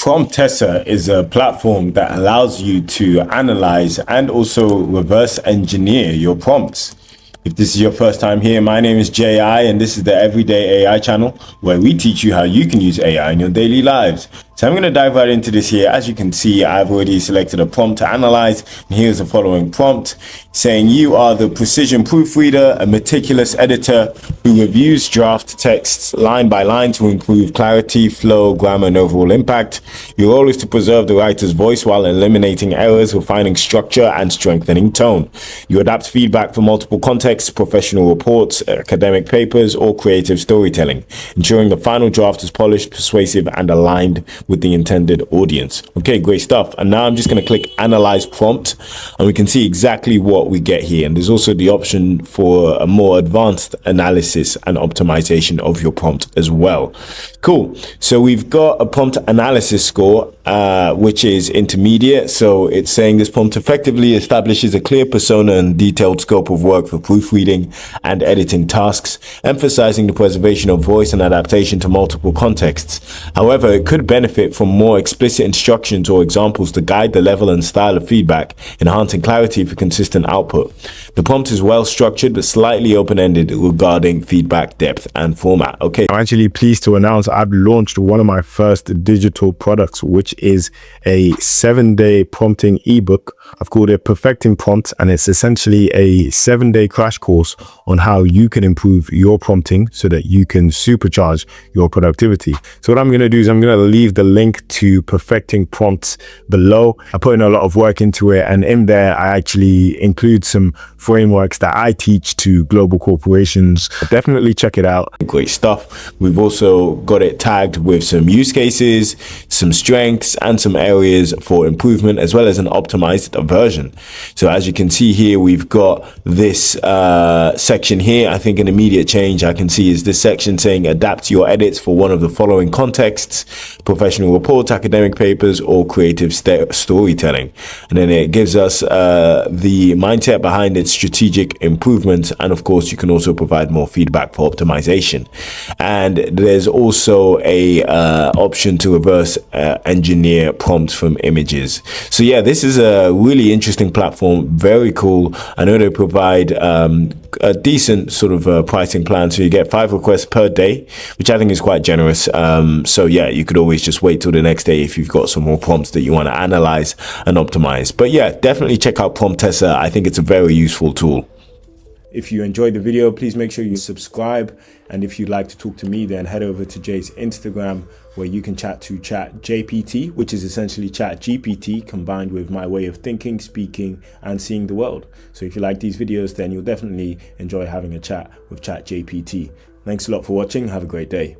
Promptessor is a platform that allows you to analyze and also reverse engineer your prompts. If this is your first time here, my name is JI and this is the Everyday AI channel where we teach you how you can use AI in your daily lives. So I'm going to dive right into this here. As you can see, I've already selected a prompt to analyze. And here's the following prompt saying you are the precision proofreader, a meticulous editor who reviews draft texts line by line to improve clarity, flow, grammar, and overall impact. Your role is to preserve the writer's voice while eliminating errors, refining structure, and strengthening tone. You adapt feedback from multiple contexts, professional reports, academic papers, or creative storytelling, ensuring the final draft is polished, persuasive, and aligned with the intended audience. Okay, great stuff. And now I'm just going to click Analyze Prompt, and we can see exactly what we get here. And there's also the option for a more advanced analysis and optimization of your prompt as well. Cool. So we've got a prompt analysis score, which is intermediate. So it's saying this prompt effectively establishes a clear persona and detailed scope of work for proofreading and editing tasks, emphasizing the preservation of voice and adaptation to multiple contexts. However, it could benefit from more explicit instructions or examples to guide the level and style of feedback, enhancing clarity for consistent output. The prompt is well structured but slightly open-ended regarding feedback depth and format. Okay, I'm actually pleased to announce I've launched one of my first digital products, which is a 7-day prompting ebook. I've called it Perfecting Prompts, and it's essentially a 7-day crash course on how you can improve your prompting so that you can supercharge your productivity. So what I'm going to do is I'm going to leave the link to Perfecting Prompts below. I put in a lot of work into it, and in there I actually include some frameworks that I teach to global corporations. Definitely check it out. Great stuff. We've also got it tagged with some use cases, some strengths, and some areas for improvement, as well as an optimized version. So as you can see here, we've got this section here. I think an immediate change I can see is this section saying adapt your edits for one of the following contexts: professional reports, academic papers, or creative storytelling. And then it gives us the mindset behind its strategic improvements, and of course you can also provide more feedback for optimization. And there's also a option to reverse engineer prompts from images. So yeah, this is a really interesting platform, very cool. I know they provide a decent sort of pricing plan, so you get 5 requests per day, which I think is quite generous. So yeah, you could always just wait till the next day if you've got some more prompts that you want to analyze and optimize. But yeah, definitely check out Promptessor. I think it's a very useful tool. If you enjoyed the video, please make sure you subscribe. And if you'd like to talk to me, then head over to Jay's Instagram, where you can chat to ChatJPT, which is essentially ChatGPT combined with my way of thinking, speaking, and seeing the world. So if you like these videos, then you'll definitely enjoy having a chat with ChatJPT. Thanks a lot for watching. Have a great day.